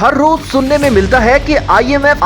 हर रोज सुनने में मिलता है कि IMF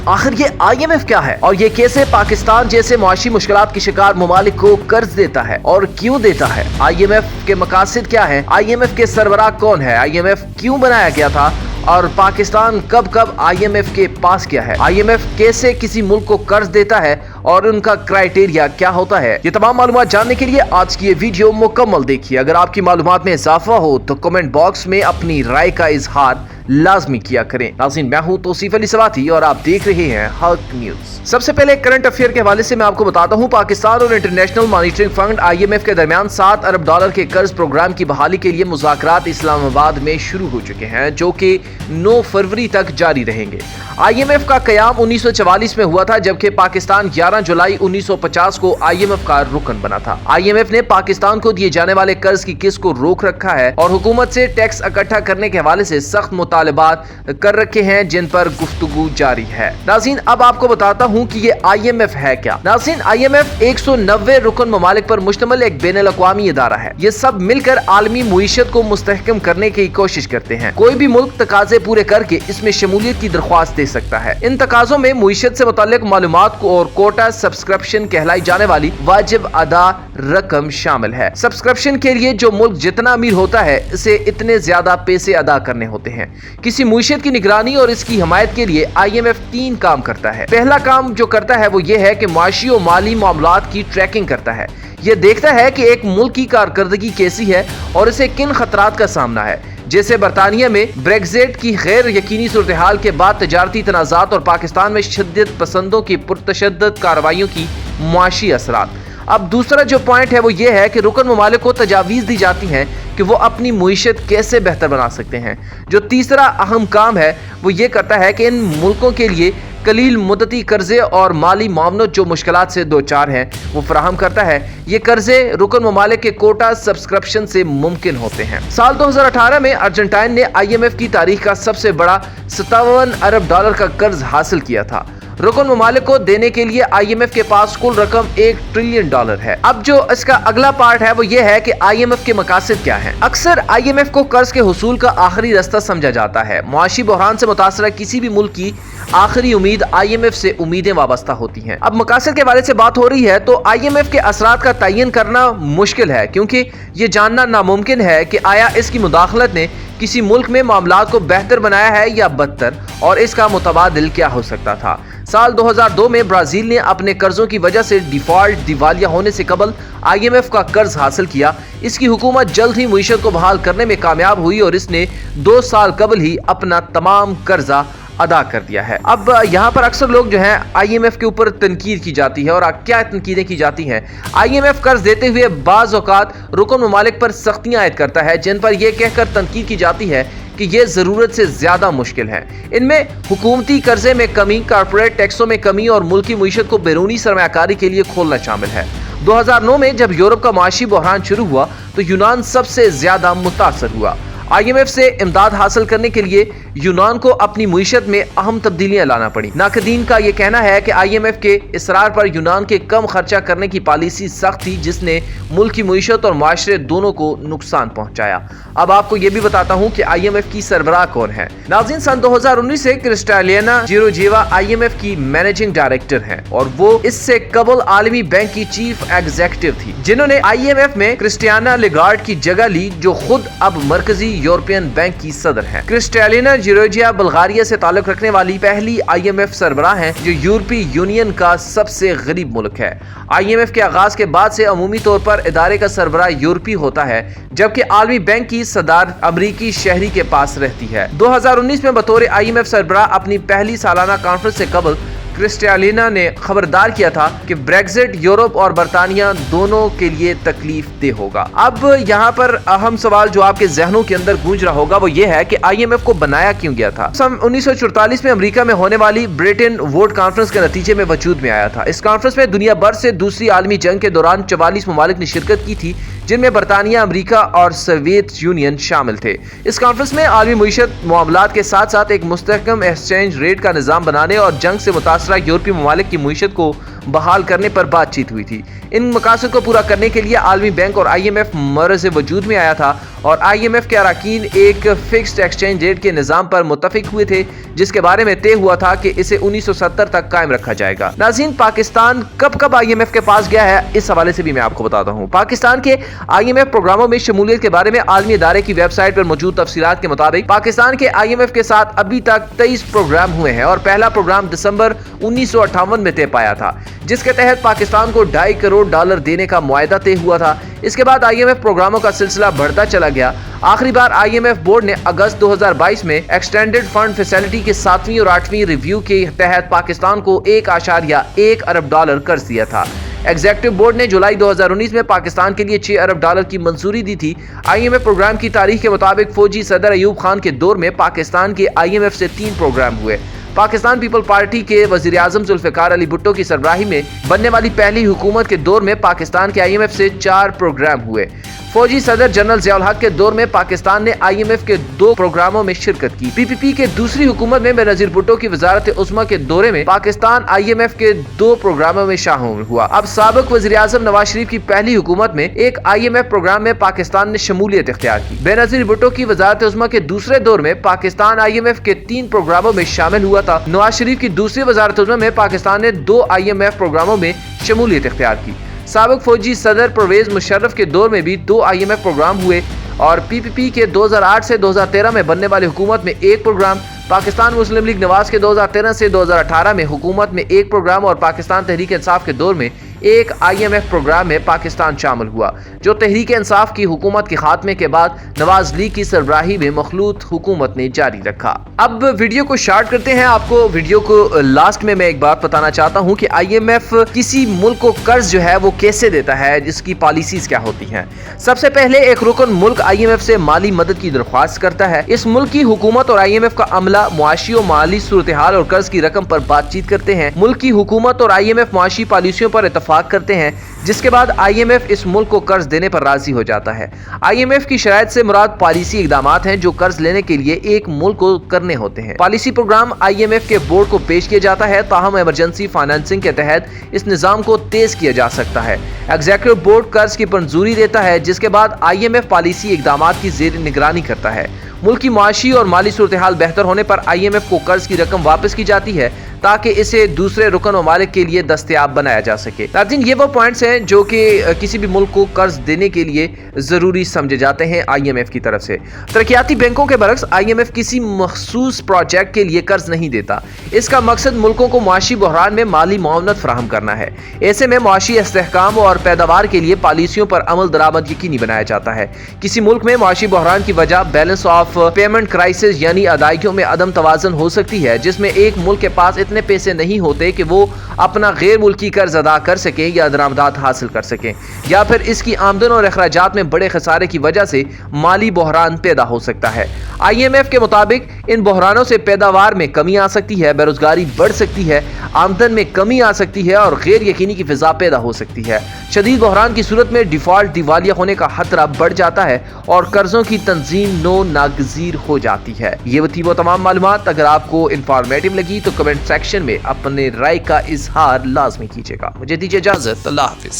आखिर ये IMF क्या है और ये कैसे पाकिस्तान जैसे मुआशी मुश्किलात के शिकार ममालिक को कर्ज देता है और क्यों देता है। IMF के मकासद क्या है, IMF के सरबराह कौन है, IMF क्यों बनाया गया था और पाकिस्तान कब IMF के पास क्या है, IMF कैसे किसी मुल्क को कर्ज देता है और उनका क्राइटेरिया क्या होता है। ये तमाम मालूमात जानने के लिए आज की ये वीडियो मुकम्मल देखिए। अगर आपकी मालूमात में इजाफा हो तो कमेंट बॉक्स में अपनी राय का इजहार लाजमी किया करें। नाज़रीन, मैं हूं तौसीफ अली सवाती और आप देख रहे हैं हक न्यूज। सबसे पहले करंट अफेयर के हवाले से मैं आपको बताता हूं, पाकिस्तान और इंटरनेशनल मॉनिटरिंग फंड IMF के दरमियान $7 अरब के कर्ज प्रोग्राम की बहाली के लिए मुज़ाकरात इस्लामाबाद में शुरू हो चुके हैं, जो कि 9 फरवरी तक जारी रहेंगे। IMF का कयाम 1944 में हुआ था, जबकि पाकिस्तान 11 जुलाई 1950 को IMF का रुकन बना था। IMF ने पाकिस्तान को दिए जाने वाले कर्ज की किस्त को रोक रखा है और हुकूमत से टैक्स इकट्ठा करने के हवाले से सख्त मुतालबात कर रखे हैं, जिन पर गुफ्तगू जारी है। नाज़रीन, अब आपको बताता हूं कि ये IMF है क्या। नाज़रीन, IMF 190 रुकन ममालिक पर मुश्तमिल एक बैनुल अक़वामी इदारा है। ये सब मिलकर आलमी मुईशत को मुस्तहकम करने की कोशिश करते हैं। कोई भी मुल्क तकाजे पूरे करके इसमें शमूलियत की दरख्वास्त दे सकता है। इन तकाजों में मुईशत से मुताल्लिक मालूमात को और कोटा सब्सक्रिप्शन कहलाई जाने वाली वाजिब अदा रकम शामिल है। सब्सक्रिप्शन के लिए जो मुल्क जितना अमीर होता है, इसे इतने ज्यादा पैसे अदा करने होते हैं। किसी मुईशत की निगरानी और इसकी हिमायत के लिए IMF 3 काम करता है। पहला काम जो करता है वो ये है कि मुआशी और माली मामलात की ट्रैकिंग करता है। ये देखता है कि एक मुल्क की कारकर्दगी कैसी है और इसे किन खतरात का सामना है, जैसे बरतानिया में ब्रेक्जिट की गैर यकीनी सूरत हाल के बाद तजारती तनाज़ात और पाकिस्तान में शिद्दत पसंदों की पुरतशद्दद कार्रवाइयों की मुआशी असरात। अब दूसरा जो पॉइंट है वो ये है कि रुकन ममालिक को तजावीज़ दी जाती हैं कि वो अपनी मुईशत कैसे बेहतर बना सकते हैं। जो तीसरा अहम काम है वो ये करता है कि इन मुल्कों के लिए कलील मुद्दती कर्जे और माली मामलों जो मुश्किलात से दो चार हैं वो फराहम करता है। ये कर्जे रुकन ममालिक के कोटा सब्सक्रिप्शन से मुमकिन होते हैं। साल 2018 में अर्जेंटाइन ने IMF की तारीख का सबसे बड़ा $57 अरब का कर्ज हासिल किया था। रुकन ममालिक को देने के लिए IMF के पास कुल रकम $1 ट्रिलियन है। अब जो इसका अगला पार्ट है वो ये है कि IMF के मकासद क्या है। अक्सर IMF को कर्ज के हुसूल का आखिरी रास्ता समझा जाता है। मुआशी बहरान से मुतासरा किसी भी मुल्क की आखिरी उम्मीद IMF से उम्मीदें वाबस्ता होती हैं। अब मकासद के बारे से बात हो रही है तो IMF के असरात का तयन करना मुश्किल है, क्योंकि ये जानना नामुमकिन है कि आया इसकी मुदाखलत ने किसी मुल्क में मामलात को बेहतर बनाया है या बदतर, और इसका मुतबादिल क्या हो सकता था। साल 2002 में ब्राजील ने अपने कर्जों की वजह से डिफॉल्ट दिवालिया होने से कबल IMF का कर्ज हासिल किया। इसकी हुकूमत जल्द ही मुईशत को बहाल करने में कामयाब हुई और इसने 2 साल कबल ही अपना तमाम कर्जा अदा कर दिया है। अब यहाँ पर अक्सर लोग जो हैं IMF के ऊपर तनकीद की जाती है, और क्या तनकीदें की जाती हैं। IMF कर्ज देते हुए बाज़ औक़ात रुकन ममालिक पर सख्तियाँ आयद करता है, जिन पर यह कहकर तनकीद की जाती है कि ये ज़रूरत से ज़्यादा मुश्किल है। इनमें हुकूमती कर्जे में कमी, कारपोरेट टैक्सों में कमी और मुल्की मुईशत को बैरूनी सरमायाकारी के लिए खोलना शामिल है। 2009 में जब यूरोप का माशी बहरान शुरू हुआ तो यूनान सबसे ज़्यादा मुतासर हुआ। IMF से इमदाद हासिल करने के लिए यूनान को अपनी मुईशत में अहम तब्दीलियां लाना पड़ी। नाकदीन का यह कहना है कि IMF के इसरार पर यूनान के कम खर्चा करने की पॉलिसी सख्त थी, जिसने मुल्क की मुईशत और माशरे दोनों को नुकसान पहुंचाया। अब आपको यह भी बताता हूं कि IMF की सरबराह कौन है। नाज़रीन, सन 2019 से क्रिस्टालियाना जियोर्जिएवा IMF की मैनेजिंग डायरेक्टर हैं और वो इससे कबल आलमी बैंक की चीफ एग्जीक्यूटिव थी, जिन्होंने IMF में क्रिस्टियाना लेगार्ड की जगह ली, जो खुद अब मरकजी यूरोपियन बैंक की सदर हैं। क्रिस्टालिना जियोर्जिया बल्गारिया से ताल्लुक रखने वाली पहली IMF सरबराह हैं, जो यूरोपीय यूनियन का सबसे गरीब मुल्क है। IMF के आगाज के बाद से अमूमी तौर पर इदारे का सरबराह यूरोपीय होता है, जबकि आलमी बैंक की सदार अमरीकी शहरी के पास रहती है। 2019 में बतौर IMF सरबराह अपनी पहली सालाना कॉन्फ्रेंस से कबल क्रिस्टालिना ने खबरदार किया था कि ब्रेक्जिट यूरोप और बरतानिया दोनों के लिए तकलीफ दे होगा। अब यहाँ पर अहम सवाल जो आपके जहनों के अंदर गूंज रहा होगा वो ये है कि IMF को बनाया क्यों गया था। सन 1944 में अमेरिका में होने वाली ब्रिटेन वोट कॉन्फ्रेंस के नतीजे में वजूद में आया था। इस कॉन्फ्रेंस में दुनिया भर से दूसरी आलमी जंग के दौरान 44 ममालिक ने शिरकत की थी, जिनमें बरतानिया, अमेरिका और सोवियत यूनियन शामिल थे। इस कॉन्फ्रेंस में आलमी मुईशत मामलात के साथ साथ एक मुस्तहकम एक्सचेंज रेट का निज़ाम बनाने और जंग से मुतासरा यूरोपीय ममालिक की मुईशत को बहाल करने पर बातचीत हुई थी। इन मकासद को पूरा करने के लिए आलमी बैंक और IMF मर्ज वजूद में आया था और IMF के अरकान एक फिक्स्ड एक्सचेंज रेट के निज़ाम पर मुत्तफिक हुए थे, जिसके बारे में तय हुआ था कि इसे 1970 तक कायम रखा जाएगा। नाज़रीन, पाकिस्तान कब IMF के पास गया है, इस हवाले से भी मैं आपको बताता हूँ। पाकिस्तान के IMF प्रोग्रामों में शमूलियत के बारे में आलमी इदारे की वेबसाइट पर मौजूद तफसीलात के मुताबिक पाकिस्तान के IMF के साथ अभी तक 23 प्रोग्राम हुए हैं और पहला प्रोग्राम दिसंबर 1958 में तय पाया था, जिसके तहत पाकिस्तान को $2.5 करोड़ देने का मुआहदा तय हुआ था। इसके बाद IMF प्रोग्रामों का सिलसिला बढ़ता चला गया। आखिरी बार IMF बोर्ड ने अगस्त 2022 में एक्सटेंडेड फंड फैसिलिटी के 7वीं और 8वीं रिव्यू के तहत पाकिस्तान को $1.1 अरब कर्ज दिया था। एग्जीक्यूटिव बोर्ड ने जुलाई 2019 में पाकिस्तान के लिए $6 अरब की मंजूरी दी थी। IMF प्रोग्राम की तारीख के मुताबिक फौजी सदर अयूब खान के दौर में पाकिस्तान के IMF से 3 प्रोग्राम हुए। पाकिस्तान पीपल पार्टी के वजीर आजम जुल्फिकार अली भुट्टो की सरबराही में बनने वाली पहली हुकूमत के दौर में पाकिस्तान के IMF से 4 प्रोग्राम हुए। फौजी सदर जनरल ज़िया उल हक के दौर में पाकिस्तान ने IMF के 2 प्रोग्रामों में शिरकत की। PPP के दूसरी हुकूमत में बेनज़ीर भुट्टो की वजारत उस्मा के दौरे में पाकिस्तान IMF के 2 प्रोग्रामों में शामिल हुआ। अब साबिक वज़ीर आज़म नवाज शरीफ की पहली हुकूमत में एक IMF प्रोग्राम में पाकिस्तान ने शमूलियत इख्तियार की। बेनज़ीर भुट्टो की वजारत उस्मा के दूसरे दौर में पाकिस्तान IMF के 3 प्रोग्रामों में शामिल हुआ था। नवाज शरीफ की दूसरी वजारत उस्मा में पाकिस्तान ने 2 IMF प्रोग्रामों में शमूलियत इख्तियार की। साबिक फौजी सदर परवेज मुशर्रफ के दौर में भी 2 IMF प्रोग्राम हुए और PPP के 2008 से 2013 में बनने वाली हुकूमत में 1 प्रोग्राम, पाकिस्तान मुस्लिम लीग नवाज के 2013 से 2018 में हुकूमत में 1 प्रोग्राम और पाकिस्तान तहरीक इंसाफ के दौर में 1 IMF प्रोग्राम में पाकिस्तान शामिल हुआ, जो तहरीक इंसाफ की हुकूमत के खात्मे के बाद नवाज लीग की सरबराही में मखलूत हुकूमत ने जारी रखा। अब वीडियो को स्टार्ट करते हैं। आपको वीडियो को लास्ट में मैं एक बात बताना चाहता हूं कि IMF किसी मुल्क को कर्ज जो है वो कैसे देता है, जिसकी पॉलिसीज क्या होती हैं। सबसे पहले एक रुकन मुल्क IMF से माली मदद की दरख्वास्त करता है। इस मुल्क की हुकूमत और IMF का अमला मुआशी और माली सूरत हाल और कर्ज की रकम पर बातचीत करते हैं। मुल्क की हुकूमत और IMF मुआशी पॉलिसियों पर इत्तफाक करते हैं, जिसके बाद IMF इस मुल्क को कर्ज देने पर राजी हो जाता है। IMF की शराइत से मुराद पॉलिसी इकदामात हैं जो कर्ज लेने के लिए एक मुल्क को करने होते हैं। पॉलिसी प्रोग्राम IMF के बोर्ड को पेश किया जाता है, ताहम इमरजेंसी फाइनेंसिंग के तहत इस निज़ाम को तेज किया जा सकता है। एग्जीक्यूटिव बोर्ड कर्ज की मंजूरी देता है, जिसके बाद IMF पॉलिसी इकदामात की ज़ेर निगरानी करता है। मुल्क की मुआशी और माली सूरत हाल बेहतर होने पर IMF को कर्ज की रकम वापस की जाती है ताकि इसे दूसरे रुकन ममालिक के लिए दस्तयाब बनाया जा सके। नाज़रीन, ये वो पॉइंट्स हैं जो कि किसी भी मुल्क को कर्ज देने के लिए ज़रूरी समझे जाते हैं IMF की तरफ से। तरक्याती बैंकों के बरक्स IMF किसी मखसूस प्रोजेक्ट के लिए कर्ज नहीं देता। इसका मकसद मुल्कों को मुआशी बहरान में माली मुआवनत फराहम करना है। ऐसे में मुआशी इस्तेहकाम और पैदावार के लिए पॉलिसियों पर अमल दरामद यकीनी बनाया जाता है। किसी मुल्क में मुआशी बहरान की वजह बैलेंस ऑफ पेमेंट क्राइसिस यानी अदायगियों में अदम तवाज़ुन हो सकती है, जिसमें एक मुल्क के पास इतने पैसे नहीं होते कि वो अपना गैर मुल्की कर्ज अदा कर सकें या दरामदात हासिल कर सकें, या फिर इसकी आमदन और अखराजात में बड़े खसारे की वजह से माली बहरान पैदा हो सकता है। IMF के मुताबिक इन बहरानों से पैदावार में कमी आ सकती है, बेरोजगारी बढ़ सकती है, आमदन में कमी आ सकती है और गैर यकीनी की फिजा पैदा हो सकती है। शदीद बहरान की सूरत में डिफॉल्ट दिवालिया होने का खतरा बढ़ जाता है और कर्जों की तंजीम नागजीर हो जाती है। ये थी वो तमाम मालूमात। अगर आपको इंफॉर्मेटिव लगी तो कमेंट सेक्शन में अपने राय का इजहार लाजमी कीजिएगा। मुझे दीजिए इजाजत। अल्लाह हाफिज।